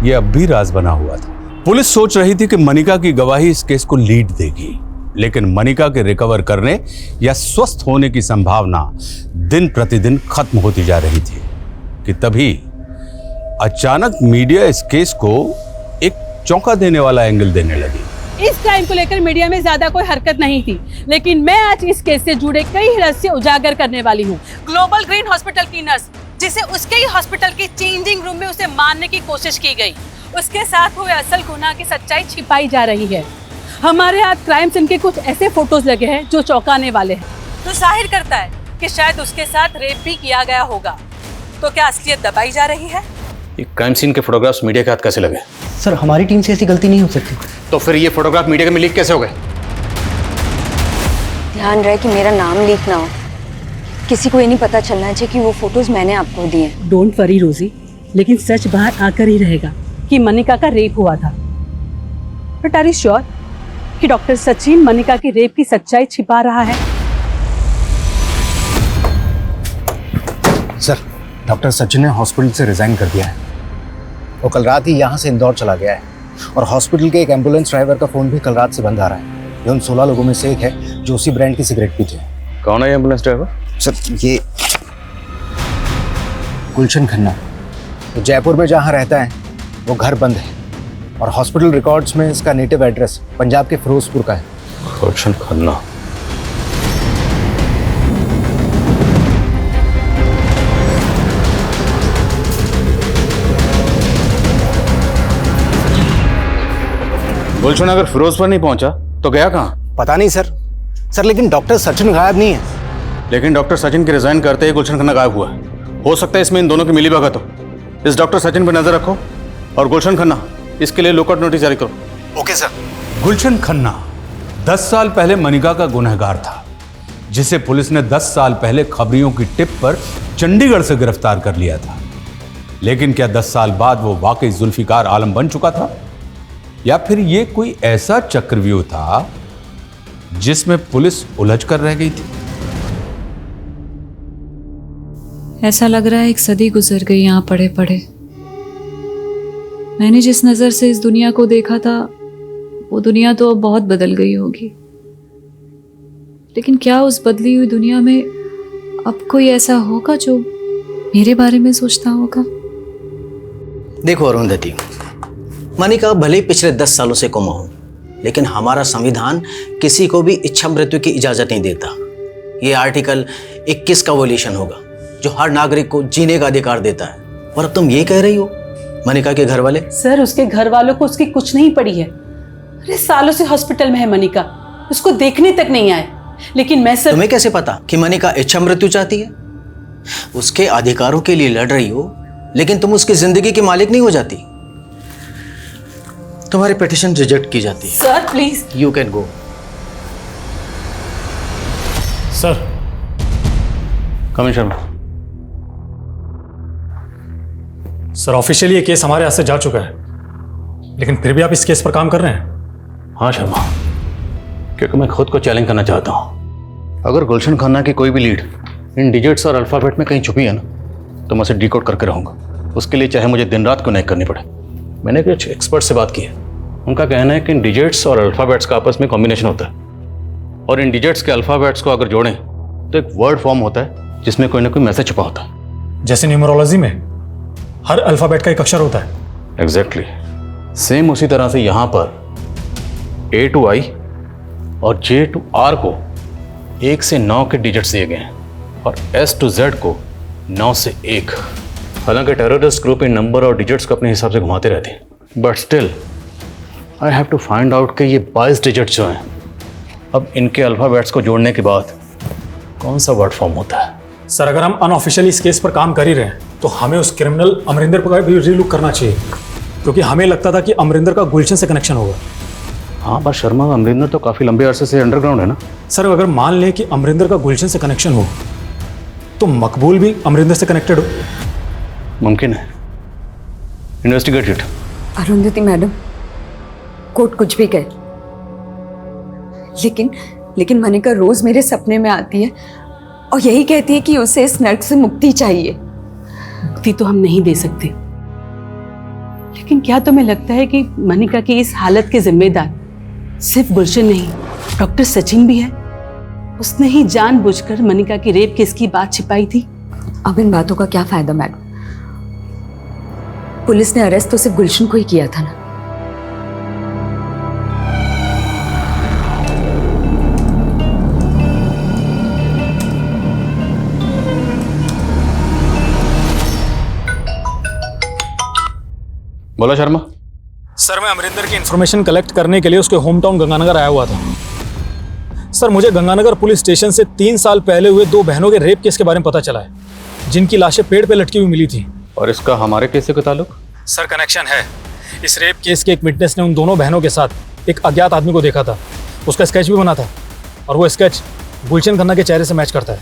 [SPEAKER 2] यह अब भी राज बना हुआ था। पुलिस सोच रही थी कि मनिका की गवाही इस केस को लीड देगी, लेकिन मनिका के रिकवर करने या स्वस्थ होने की संभावना दिन प्रतिदिन खत्म होती जा रही थी कि तभी अचानक मीडिया इस केस को एक चौंका देने वाला एंगल देने लगी।
[SPEAKER 17] इस क्राइम को लेकर मीडिया में ज्यादा कोई हरकत नहीं थी, लेकिन मैं आज इस केस से जुड़े कई रहस्य उजागर करने वाली हूँ। ग्लोबल ग्रीन हॉस्पिटल की नर्स, जिसे उसके ही हॉस्पिटल की चेंजिंग रूम में उसे मारने की कोशिश की गई, उसके साथ हुए असल गुनाह की सच्चाई छिपाई जा रही है। हमारे हाथ क्राइम सीन के कुछ ऐसे फोटोज लगे हैं जो चौंकाने वाले हैं, तो जाहिर करता है कि शायद उसके साथ रेप भी किया गया होगा। तो क्या असलियत दबाई जा रही है?
[SPEAKER 9] ये क्राइम सीन के फोटोग्राफ्स मीडिया के हाथ कैसे लगे?
[SPEAKER 16] सर हमारी टीम से ऐसी गलती नहीं हो सकती।
[SPEAKER 9] तो फिर ये फोटोग्राफ मीडिया में लीक कैसे हो गए?
[SPEAKER 5] ध्यान रहे कि मेरा नाम लीक ना हो। किसी को ये नहीं पता चलना चाहिए कि वो फोटोज मैंने आपको दिए।
[SPEAKER 17] डोंट वरी रोजी, लेकिन सच बाहर आकर ही रहेगा कि मनिका का रेप हुआ था। बट आर यू श्योर कि डॉक्टर सचिन मनिका की रेप की सच्चाई छिपा रहा है?
[SPEAKER 14] सर डॉक्टर सचिन ने हॉस्पिटल से रिजाइन कर दिया है। वो कल रात ही यहाँ से इंदौर चला गया है और हॉस्पिटल के एक एम्बुलेंस ड्राइवर का फ़ोन भी कल रात से बंद आ रहा है। ये उन 16 लोगों में से एक है जो उसी ब्रांड की सिगरेट पीते हैं।
[SPEAKER 9] कौन है एम्बुलेंस ड्राइवर?
[SPEAKER 14] सर ये गुलशन खन्ना। तो जयपुर में जहाँ रहता है वो घर बंद है और हॉस्पिटल रिकॉर्ड्स में इसका नेटिव एड्रेस पंजाब के फिरोजपुर का है।
[SPEAKER 9] गुलशन खन्ना। गुलशन अगर फिरोजपुर नहीं पहुंचा तो गया कहाँ?
[SPEAKER 14] पता नहीं सर लेकिन डॉक्टर सचिन गायब नहीं है।
[SPEAKER 9] लेकिन डॉक्टर सचिन के रिजाइन करते ही गुलशन खन्ना गायब हुआ है। हो सकता है इसमें इन दोनों की मिलीभगत हो। इस डॉक्टर सचिन पर नजर रखो और गुलशन खन्ना इसके लिए लुकआउट नोटिस जारी करो।
[SPEAKER 14] Okay sir.
[SPEAKER 2] गुलशन खन्ना 10 साल पहले मनिका का गुनहगार था, जिसे पुलिस ने 10 साल पहले खबरियों की टिप पर चंडीगढ़ से गिरफ्तार कर लिया था। लेकिन क्या 10 साल बाद वो वाकई जुल्फिकार आलम बन चुका था, या फिर ये कोई ऐसा चक्रव्यूह था जिसमें पुलिस उलझ कर रह गई थी?
[SPEAKER 1] ऐसा लग रहा है एक सदी गुजर गई यहाँ पड़े पड़े। मैंने जिस नजर से इस दुनिया को देखा था वो दुनिया तो अब बहुत बदल गई होगी, लेकिन क्या उस बदली हुई दुनिया में अब कोई ऐसा होगा जो मेरे बारे में सोचता होगा?
[SPEAKER 18] देखो अरुंधति, मनिका भले ही पिछले 10 सालों से कोमा हो, लेकिन हमारा संविधान किसी को भी इच्छा मृत्यु की इजाजत नहीं देता। ये आर्टिकल 21 का वोल्यूशन होगा जो हर नागरिक को जीने का अधिकार देता है। और अब तुम ये कह रही हो मनिका के घर वाले?
[SPEAKER 17] सर उसके घर वालों को उसकी कुछ नहीं पड़ी है। अरे सालों से हॉस्पिटल में है मनिका, उसको देखने तक नहीं आए। लेकिन मैं सर,
[SPEAKER 18] तुम्हें कैसे पता कि मनिका इच्छा मृत्यु चाहती है? उसके अधिकारों के लिए लड़ रही हो, लेकिन तुम उसकी जिंदगी की मालिक नहीं हो जाती। तुम्हारी पिटीशन रिजेक्ट की जाती है।
[SPEAKER 17] Sir please,
[SPEAKER 18] you can go.
[SPEAKER 8] Sir
[SPEAKER 9] commissioner Sharma.
[SPEAKER 8] Sir officially ये केस हमारे हाथ से जा चुका है, लेकिन फिर भी आप इस केस पर काम कर रहे हैं?
[SPEAKER 9] हाँ शर्मा, क्योंकि मैं खुद को चैलेंज करना चाहता हूँ। अगर गुलशन खन्ना की कोई भी लीड इन डिजिट्स और अल्फाबेट में कहीं छुपी है ना, तो मैं उसे डिकोड करके रहूँगा। उसके लिए चाहे मुझे दिन रात क्यों नहीं करनी पड़े। मैंने कुछ एक्सपर्ट से बात की है, उनका कहना है कि इन डिजिट्स और अल्फाबेट्स का आपस में कॉम्बिनेशन होता है, और इन डिजिट्स के अल्फाबेट्स को अगर जोड़ें तो एक वर्ड फॉर्म होता है जिसमें कोई ना कोई मैसेज छुपा होता है।
[SPEAKER 8] जैसे न्यूमरोलॉजी में हर अल्फाबेट का एक अक्षर होता है।
[SPEAKER 9] एग्जैक्टली सेम उसी तरह से यहाँ पर A to I और J to R को 1 से 9 के डिजिट्स दिए गए हैं, और S to Z को 9 से 1। हालांकि टेररिस्ट ग्रुप इन नंबर और डिजिट्स को अपने हिसाब से घुमाते रहते हैं, but still I have to find out कि ये 22 डिजिट्स जो हैं, अब इनके अल्फाबेट्स को जोड़ने के बाद कौन सा वर्ड फॉर्म होता है।
[SPEAKER 8] सर अगर हम अनऑफिशियली इस केस पर काम कर ही रहे हैं तो हमें उस क्रिमिनल अमरिंदर पर भी रीलुक करना चाहिए। क्योंकि हमें लगता था कि अमरिंदर का गुलशन से कनेक्शन होगा।
[SPEAKER 9] हाँ पर शर्मा, अमरिंदर तो काफ़ी लंबे अरसे से अंडरग्राउंड है ना।
[SPEAKER 8] सर अगर मान लें कि अमरिंदर का गुलशन से कनेक्शन हो तो मकबूल भी अमरिंदर से कनेक्टेड हो।
[SPEAKER 9] मुमकिन है, investigate it.
[SPEAKER 5] Arundhati madam, court कुछ भी कहे, लेकिन मनिका रोज मेरे सपने में आती है और यही कहती है कि उसे इस नर्क से मुक्ति चाहिए।
[SPEAKER 17] मुक्ति तो हम नहीं दे सकते, लेकिन क्या तुम्हें लगता है कि मनिका की इस हालत के जिम्मेदार सिर्फ गुलशन नहीं, डॉक्टर सचिन भी है? उसने ही जानबूझकर मनिका की रेप केस की बात छिपाई थी।
[SPEAKER 5] अब इन बातों का क्या फायदा मैडम? पुलिस ने अरेस्ट तो सिर्फ गुलशन को ही किया था ना।
[SPEAKER 9] बोला शर्मा।
[SPEAKER 8] सर मैं अमरिंदर की इंफॉर्मेशन कलेक्ट करने के लिए उसके होम टाउन गंगानगर आया हुआ था। सर मुझे गंगानगर पुलिस स्टेशन से 3 साल पहले हुए 2 बहनों के रेप केस के बारे में पता चला है, जिनकी लाशें पेड़ पे लटकी हुई मिली थी।
[SPEAKER 9] और इसका हमारे केस से कोई ताल्लुक?
[SPEAKER 8] सर कनेक्शन है। इस रेप केस के एक विटनेस ने उन दोनों बहनों के साथ एक अज्ञात आदमी को देखा था। उसका स्केच भी बना था और वो स्केच गुलशन खन्ना के चेहरे से मैच करता है।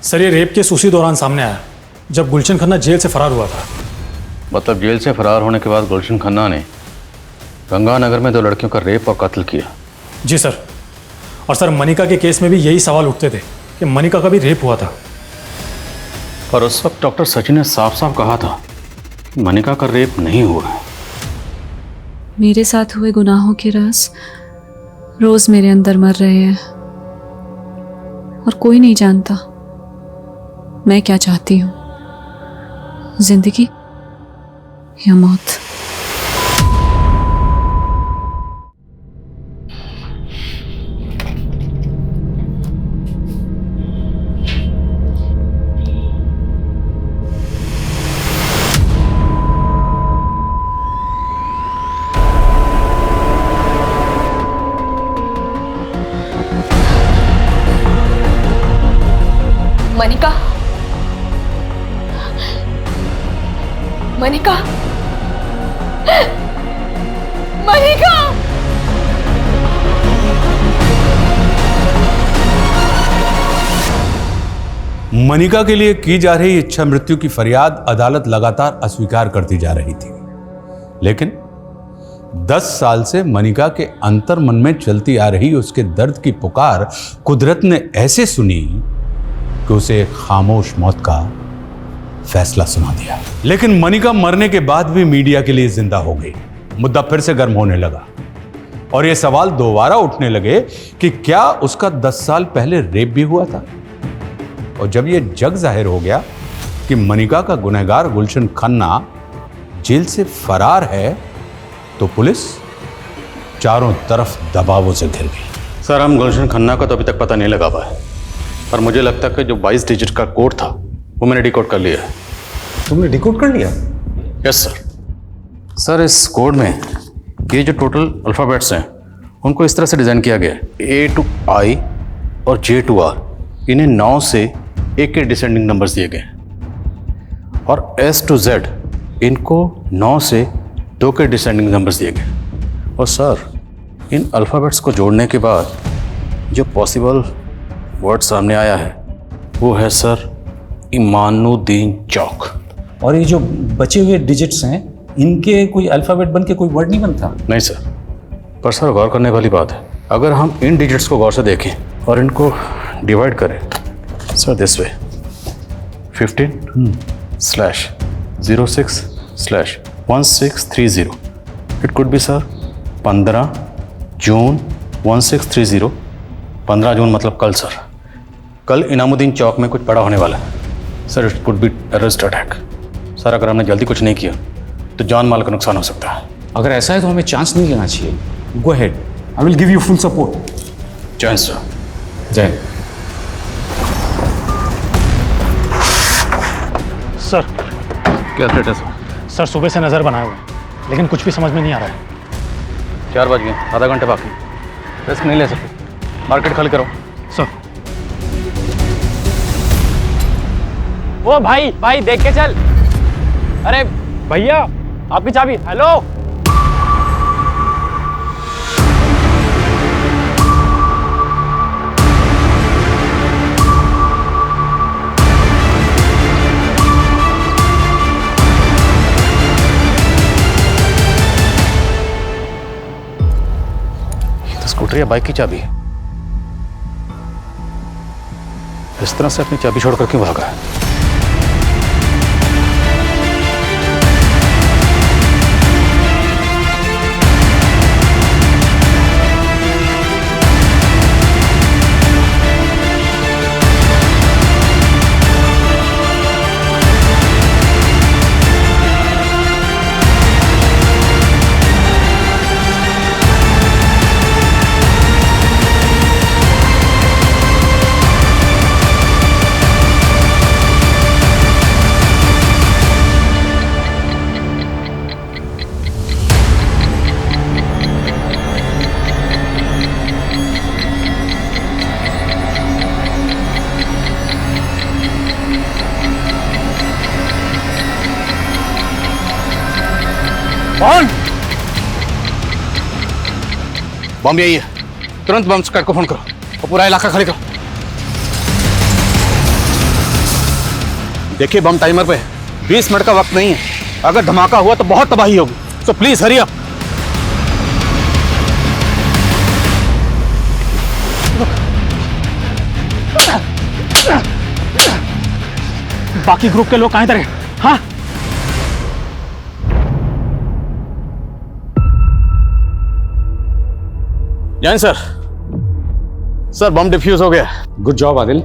[SPEAKER 8] सर ये रेप केस उसी दौरान सामने आया जब गुलशन खन्ना जेल से फरार हुआ था।
[SPEAKER 9] मतलब जेल से फरार होने के बाद गुलशन खन्ना ने गंगानगर में 2 लड़कियों का रेप और कत्ल किया।
[SPEAKER 8] जी सर। और सर मनिका के केस में भी यही सवाल उठते थे कि मनिका का भी रेप हुआ था।
[SPEAKER 9] और उस वक्त डॉक्टर सचिन ने साफ साफ कहा था कि मनिका का रेप नहीं हुआ है।
[SPEAKER 1] मेरे साथ हुए गुनाहों के राज रोज मेरे अंदर मर रहे हैं और कोई नहीं जानता मैं क्या चाहती हूँ, जिंदगी या मौत।
[SPEAKER 5] मनिका, मनिका, मनिका!
[SPEAKER 2] मनिका के लिए की जा रही इच्छा मृत्यु की फरियाद अदालत लगातार अस्वीकार करती जा रही थी, लेकिन 10 साल से मनिका के अंतर मन में चलती आ रही उसके दर्द की पुकार कुदरत ने ऐसे सुनी कि उसे एक खामोश मौत का फैसला सुना दिया। लेकिन मनिका मरने के बाद भी मीडिया के लिए जिंदा हो गई। मुद्दा फिर से गर्म होने लगा और यह सवाल दोबारा उठने लगे कि क्या उसका 10 साल पहले रेप भी हुआ था। और जब यह जग जाहिर हो गया कि मनिका का गुनहगार गुलशन खन्ना जेल से फरार है, तो पुलिस चारों तरफ दबावों से घिर गई।
[SPEAKER 9] सर हम गुलशन खन्ना का तो अभी तक पता नहीं लगा पाए, पर मुझे लगता है कि जो 22 डिजिट का कोड था वो मैंने डिकोड कर लिया है।
[SPEAKER 11] तुमने डिकोड कर लिया?
[SPEAKER 9] Yes sir. सर इस कोड में ये जो टोटल अल्फ़ाबेट्स हैं उनको इस तरह से डिज़ाइन किया गया है, A to I और J to R, इन्हें 9 से 1 के डिसेंडिंग नंबर्स दिए गए हैं, और S to Z इनको 9 से 2 के डिसेंडिंग नंबर्स दिए गए। और सर इन अल्फ़ाबेट्स को जोड़ने के बाद जो पॉसिबल वर्ड सामने आया है वो है सर इमानुद्दीन चौक।
[SPEAKER 19] और ये जो बचे हुए डिजिट्स हैं इनके कोई अल्फ़ाबेट बन के कोई वर्ड नहीं बनता?
[SPEAKER 9] नहीं सर, पर सर गौर करने वाली बात है, अगर हम इन डिजिट्स को गौर से देखें और इनको डिवाइड करें sir this way 15/06/1630, it could be sir 15 जून 1630। 15 जून मतलब कल सर, कल इनामुद्दीन चौक में कुछ बड़ा होने वाला है sir. It could be terrorist attack sir. अगर हमने जल्दी कुछ नहीं किया तो जान माल का नुकसान हो सकता है।
[SPEAKER 19] अगर ऐसा है तो हमें चांस नहीं लेना चाहिए। Go ahead, I will give you full support.
[SPEAKER 9] जय हिंद सर।
[SPEAKER 19] जय हिंद।
[SPEAKER 8] सर
[SPEAKER 9] क्या थ्रेट है सर?
[SPEAKER 8] सर सुबह से नज़र बनाए हुए हैं, लेकिन कुछ भी समझ में नहीं आ रहा है।
[SPEAKER 9] 4 बज गए, आधा घंटे बाकी, रिस्क नहीं ले सकते। मार्केट खाली करो
[SPEAKER 8] सर।
[SPEAKER 15] वो भाई देख के चल। अरे
[SPEAKER 20] भैया आपकी चाबी। हेलो
[SPEAKER 9] स्कूटर या बाइक की चाबी है। इस तरह से अपनी चाबी छोड़कर क्यों भागा है? बम यही है, तुरंत बम स्क्वाड को फोन करो और पूरा इलाका खाली करो। देखिए बम टाइमर पे है, 20 मिनट का वक्त नहीं है। अगर धमाका हुआ तो बहुत तबाही होगी, सो प्लीज हरी अप।
[SPEAKER 20] बाकी ग्रुप के लोग कहां इधर हैं? हाँ
[SPEAKER 9] जैन सर, सर बम डिफ्यूज हो गया।
[SPEAKER 3] Good job Adil.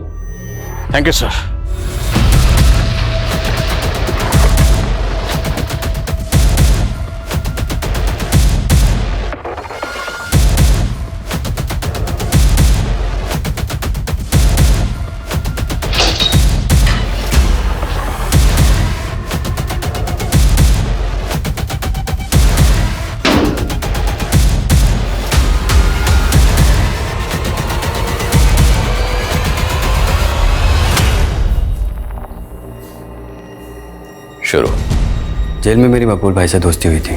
[SPEAKER 9] Thank you sir. शुरू।
[SPEAKER 7] जेल में मेरी मकबूल भाई से दोस्ती हुई थी।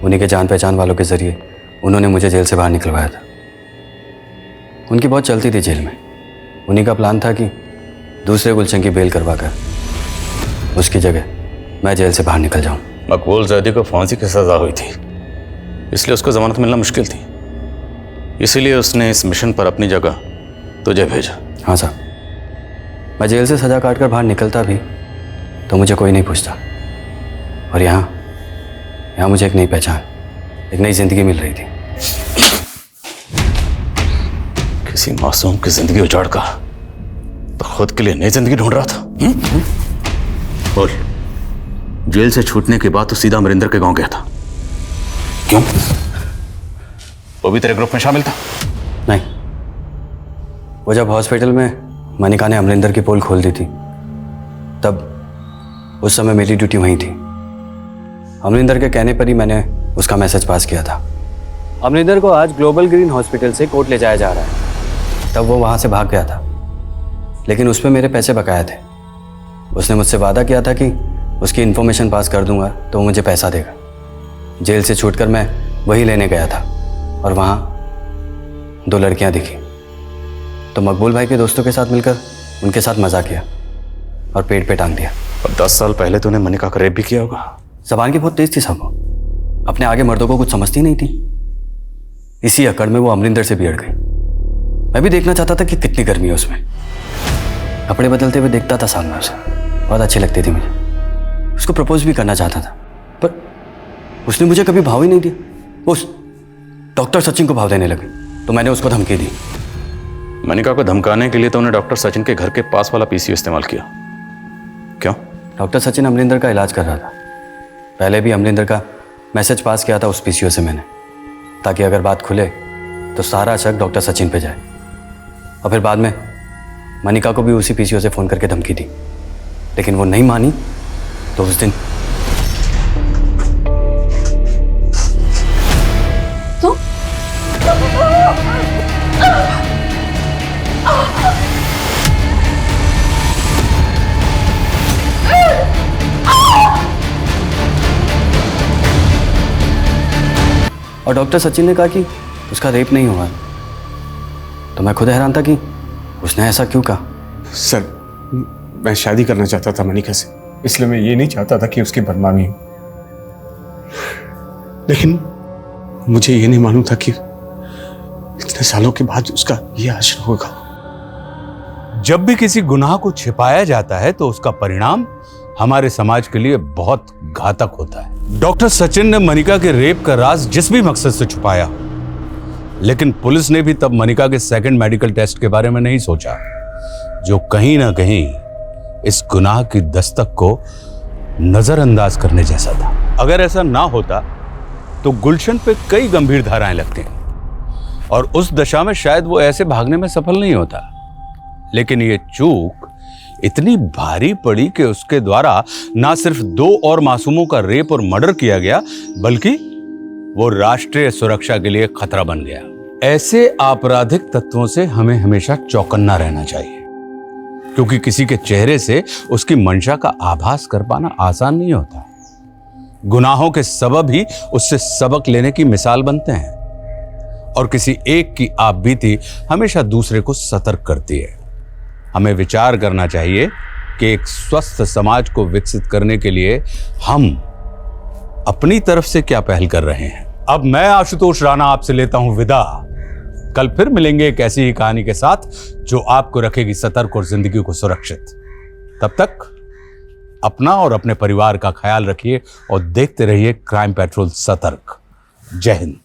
[SPEAKER 7] उन्हीं के जान पहचान वालों के जरिए उन्होंने मुझे जेल से बाहर निकलवाया था। उनकी बहुत चलती थी जेल में। उन्हीं का प्लान था कि दूसरे गुलशन की बेल करवाकर उसकी जगह मैं जेल से बाहर निकल जाऊं।
[SPEAKER 9] मकबूल जैदी को फांसी की सजा हुई थी, इसलिए उसको जमानत मिलना मुश्किल थी। इसीलिए उसने इस मिशन पर अपनी जगह तुझे भेजा।
[SPEAKER 7] हाँ साहब, मैं जेल से सजा काट कर बाहर निकलता भी तो मुझे कोई नहीं पूछता, और यहाँ मुझे एक नई पहचान, एक नई जिंदगी मिल रही थी।
[SPEAKER 9] किसी मासूम की जिंदगी उजाड़ कर तो खुद के लिए नई जिंदगी ढूंढ रहा था। बोल, जेल से छूटने के बाद तो सीधा अमरिंदर के गांव गया था, क्यों? वो भी तेरे ग्रुप में शामिल था?
[SPEAKER 7] नहीं, वो जब हॉस्पिटल में मनिका ने अमरिंदर की पोल खोल दी थी तब उस समय मेरी ड्यूटी वहीं थी। अमरिंदर के कहने पर ही मैंने उसका मैसेज पास किया था। अमरिंदर को आज ग्लोबल ग्रीन हॉस्पिटल से कोर्ट ले जाया जा रहा है। तब वो वहाँ से भाग गया था, लेकिन उस पर मेरे पैसे बकाया थे। उसने मुझसे वादा किया था कि उसकी इन्फॉर्मेशन पास कर दूंगा तो वो मुझे पैसा देगा। जेल से छूटकर मैं वही लेने गया था और वहाँ 2 लड़कियाँ दिखी, तो मकबूल भाई के दोस्तों के साथ मिलकर उनके साथ मजा किया और पेट पे टांग दिया।
[SPEAKER 9] और 10 साल पहले तूने मनिका का रेप भी किया होगा।
[SPEAKER 7] जबान की बहुत तेज थी साहब, अपने आगे मर्दों को कुछ समझती नहीं थी। इसी अकड़ में वो अमरिंदर से भी अड़ गई। मैं भी देखना चाहता था कि कितनी गर्मी है उसमें। कपड़े बदलते हुए देखता था सामने उसे, बहुत अच्छी लगती थी मुझे। उसको प्रपोज भी करना चाहता था, पर उसने मुझे कभी भाव ही नहीं दिया। उस डॉक्टर सचिन को भाव देने लगी तो मैंने उसको धमकी दी।
[SPEAKER 9] मनिका को धमकाने के लिए तो उन्हें डॉक्टर सचिन के घर के पास वाला पीसीओ इस्तेमाल किया। क्यों?
[SPEAKER 7] डॉक्टर सचिन अमरिंदर का इलाज कर रहा था। पहले भी अमरिंदर का मैसेज पास किया था उस पीसीओ से मैंने, ताकि अगर बात खुले तो सारा शक डॉक्टर सचिन पे जाए। और फिर बाद में मनिका को भी उसी पीसीओ से फ़ोन करके धमकी दी, लेकिन वो नहीं मानी। तो उस दिन और डॉक्टर सचिन ने कहा कि उसका रेप नहीं हुआ। तो मैं खुद हैरान था कि उसने ऐसा क्यों कहा।
[SPEAKER 3] सर, मैं शादी करना चाहता था मनिका से, इसलिए मैं ये नहीं चाहता था कि उसकी बदनामी हो। लेकिन मुझे ये नहीं मालूम था कि इतने सालों के बाद उसका ये आश्रय होगा।
[SPEAKER 2] जब भी किसी गुनाह को छिपाया जाता है तो उसका परिणाम हमारे समाज के लिए बहुत घातक होता है। डॉक्टर सचिन ने मनिका के रेप का राज जिस भी मकसद से छुपाया, लेकिन पुलिस ने भी तब मनिका के सेकंड मेडिकल टेस्ट के बारे में नहीं सोचा, जो कहीं ना कहीं इस गुनाह की दस्तक को नजरअंदाज करने जैसा था। अगर ऐसा ना होता तो गुलशन पे कई गंभीर धाराएं लगती और उस दशा में शायद वो ऐसे भागने में सफल नहीं होता। लेकिन ये चूक इतनी भारी पड़ी कि उसके द्वारा ना सिर्फ 2 और मासूमों का रेप और मर्डर किया गया, बल्कि वो राष्ट्रीय सुरक्षा के लिए खतरा बन गया। ऐसे आपराधिक तत्वों से हमें हमेशा चौकन्ना रहना चाहिए, क्योंकि किसी के चेहरे से उसकी मंशा का आभास कर पाना आसान नहीं होता। गुनाहों के सबब ही उससे सबक लेने की मिसाल बनते हैं, और किसी एक की आपबीती हमेशा दूसरे को सतर्क करती है। हमें विचार करना चाहिए कि एक स्वस्थ समाज को विकसित करने के लिए हम अपनी तरफ से क्या पहल कर रहे हैं। अब मैं आशुतोष राणा आपसे लेता हूं विदा। कल फिर मिलेंगे एक ऐसी ही कहानी के साथ जो आपको रखेगी सतर्क और जिंदगी को सुरक्षित। तब तक अपना और अपने परिवार का ख्याल रखिए और देखते रहिए क्राइम पेट्रोल सतर्क। जय हिंद।